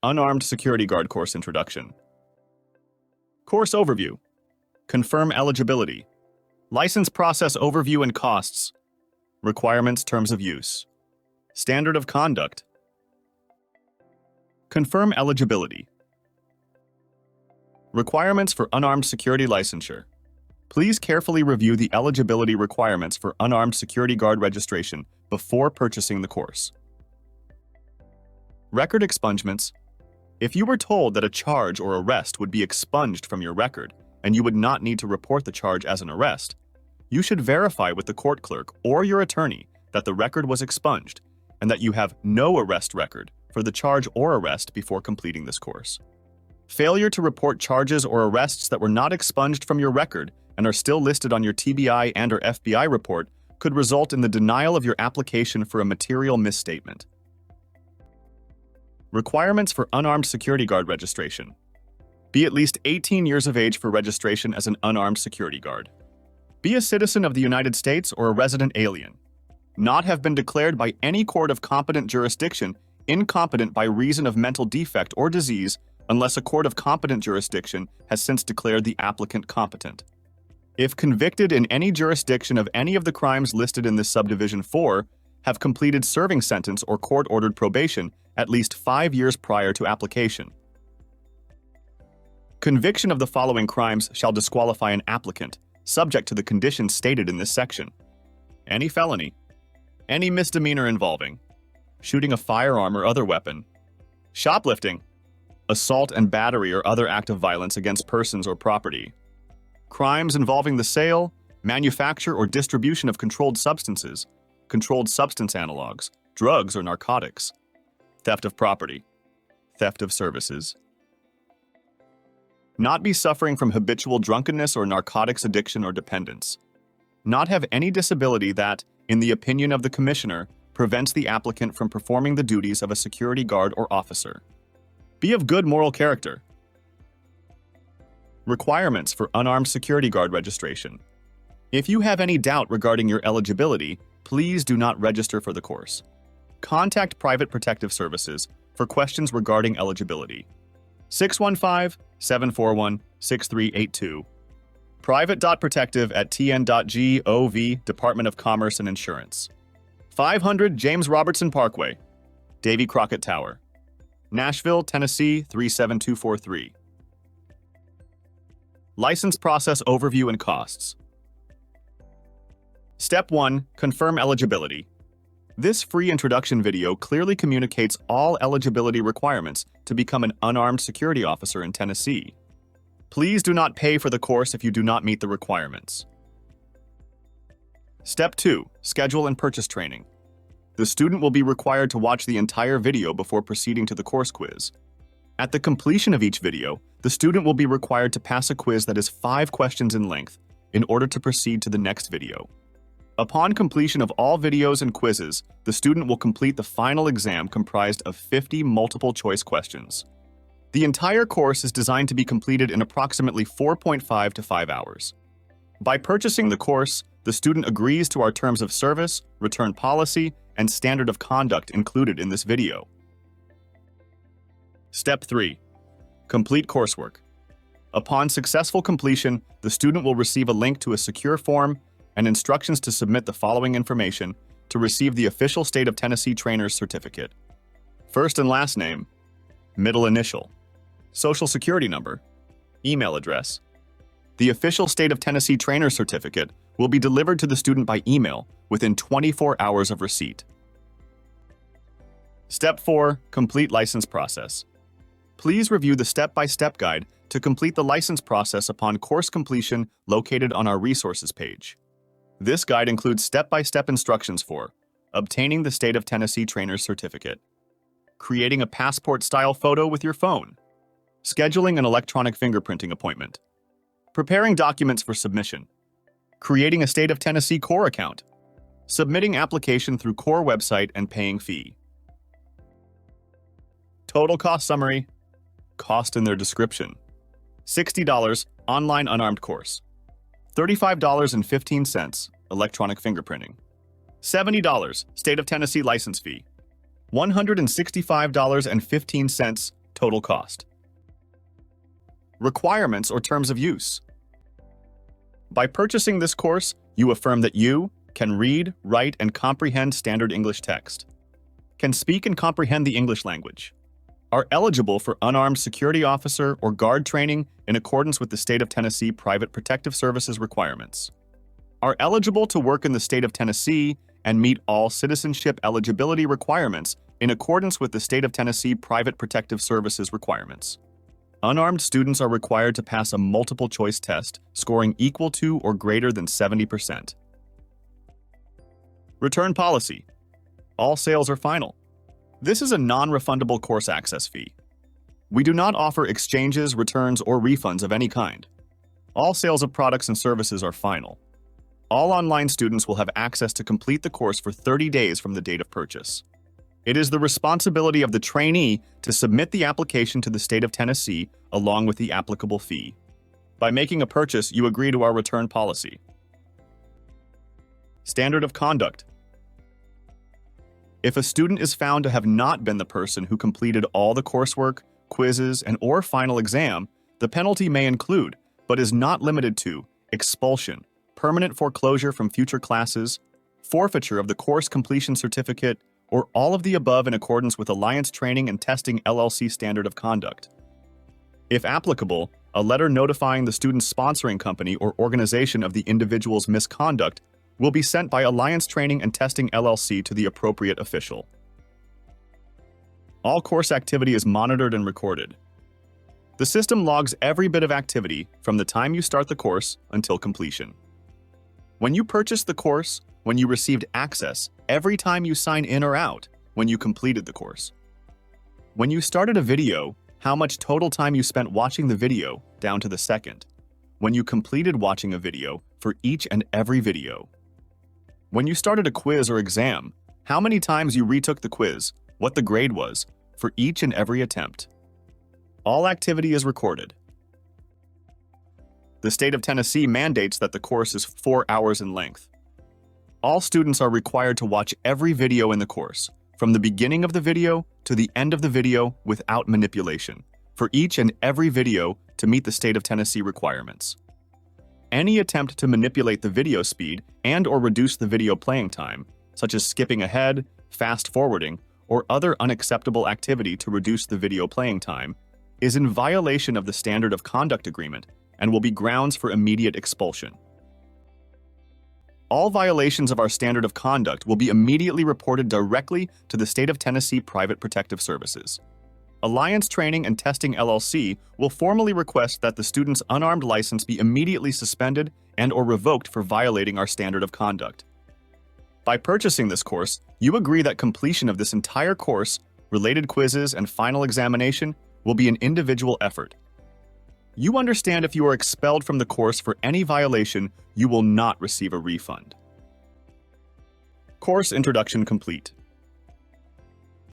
Unarmed Security Guard Course Introduction. Course Overview. Confirm eligibility. License process overview and costs. Requirements, terms of use. Standard of conduct. Confirm eligibility. Requirements for unarmed security licensure. Please carefully review the eligibility requirements for Unarmed Security Guard registration before purchasing the course. Record expungements. If you were told that a charge or arrest would be expunged from your record and you would not need to report the charge as an arrest, you should verify with the court clerk or your attorney that the record was expunged and that you have no arrest record for the charge or arrest before completing this course. Failure to report charges or arrests that were not expunged from your record and are still listed on your TBI and/or FBI report could result in the denial of your application for a material misstatement. Requirements for Unarmed Security Guard registration. Be at least 18 years of age for registration as an unarmed security guard. Be a citizen of the United States or a resident alien. Not have been declared by any court of competent jurisdiction incompetent by reason of mental defect or disease unless a court of competent jurisdiction has since declared the applicant competent. If convicted in any jurisdiction of any of the crimes listed in this subdivision 4, have completed serving sentence or court-ordered probation at least 5 years prior to application. Conviction of the following crimes shall disqualify an applicant, subject to the conditions stated in this section. Any felony, any misdemeanor involving shooting a firearm or other weapon, shoplifting, assault and battery or other act of violence against persons or property, crimes involving the sale, manufacture, or distribution of controlled substances, controlled substance analogs, drugs or narcotics, theft of property, theft of services. Not be suffering from habitual drunkenness or narcotics addiction or dependence. Not have any disability that, in the opinion of the Commissioner, prevents the applicant from performing the duties of a security guard or officer. Be of good moral character. Requirements for Unarmed Security Guard registration. If you have any doubt regarding your eligibility, please do not register for the course. Contact Private Protective Services for questions regarding eligibility. 615-741-6382. Private.protective@tn.gov, Department of Commerce and Insurance. 500 James Robertson Parkway, Davy Crockett Tower, Nashville, Tennessee 37243. License process overview and costs. Step 1. Confirm eligibility. This free introduction video clearly communicates all eligibility requirements to become an unarmed security officer in Tennessee. Please do not pay for the course if you do not meet the requirements. Step 2. Schedule and purchase training. The student will be required to watch the entire video before proceeding to the course quiz. At the completion of each video, the student will be required to pass a quiz that is 5 questions in length in order to proceed to the next video. Upon completion of all videos and quizzes, the student will complete the final exam comprised of 50 multiple-choice questions. The entire course is designed to be completed in approximately 4.5 to 5 hours. By purchasing the course, the student agrees to our terms of service, return policy, and standard of conduct included in this video. Step 3. Complete coursework. Upon successful completion, the student will receive a link to a secure form and instructions to submit the following information to receive the official State of Tennessee Trainer's Certificate. First and last name, middle initial, Social Security number, email address. The official State of Tennessee Trainer's Certificate will be delivered to the student by email within 24 hours of receipt. Step 4. Complete license process. Please review the step-by-step guide to complete the license process upon course completion located on our resources page. This guide includes step-by-step instructions for obtaining the State of Tennessee Trainer's Certificate, creating a passport-style photo with your phone, scheduling an electronic fingerprinting appointment, preparing documents for submission, creating a State of Tennessee Core account, submitting application through Core website and paying fee. Total cost summary, cost in their description. $60 online unarmed course. $35.15 electronic fingerprinting. $70 State of Tennessee license fee. $165.15 Total cost. Requirements or terms of use. By purchasing this course, you affirm that you can read, write, and comprehend standard English text, can speak and comprehend the English language, are eligible for unarmed security officer or guard training in accordance with the State of Tennessee Private Protective Services requirements, are eligible to work in the State of Tennessee and meet all citizenship eligibility requirements in accordance with the State of Tennessee Private Protective Services requirements. Unarmed students are required to pass a multiple-choice test scoring equal to or greater than 70%. Return policy. All sales are final. This is a non-refundable course access fee. We do not offer exchanges, returns, or refunds of any kind. All sales of products and services are final. All online students will have access to complete the course for 30 days from the date of purchase. It is the responsibility of the trainee to submit the application to the State of Tennessee along with the applicable fee. By making a purchase, you agree to our return policy. Standard of conduct. If a student is found to have not been the person who completed all the coursework, quizzes, and/or final exam, the penalty may include, but is not limited to, expulsion, permanent foreclosure from future classes, forfeiture of the course completion certificate, or all of the above in accordance with Alliance Training and Testing LLC Standard of Conduct. If applicable, a letter notifying the student's sponsoring company or organization of the individual's misconduct will be sent by Alliance Training and Testing LLC to the appropriate official. All course activity is monitored and recorded. The system logs every bit of activity from the time you start the course until completion. When you purchased the course, when you received access, every time you sign in or out, when you completed the course. When you started a video, how much total time you spent watching the video, down to the second. When you completed watching a video, for each and every video. When you started a quiz or exam, how many times you retook the quiz, what the grade was, for each and every attempt. All activity is recorded. The State of Tennessee mandates that the course is 4 hours in length. All students are required to watch every video in the course, from the beginning of the video to the end of the video without manipulation, for each and every video to meet the State of Tennessee requirements. Any attempt to manipulate the video speed and/or reduce the video playing time, such as skipping ahead, fast forwarding, or other unacceptable activity to reduce the video playing time, is in violation of the Standard of Conduct Agreement and will be grounds for immediate expulsion. All violations of our Standard of Conduct will be immediately reported directly to the State of Tennessee Private Protective Services. Alliance Training and Testing LLC will formally request that the student's unarmed license be immediately suspended and/or revoked for violating our Standard of Conduct. By purchasing this course, you agree that completion of this entire course, related quizzes, and final examination will be an individual effort. You understand if you are expelled from the course for any violation, you will not receive a refund. Course introduction complete.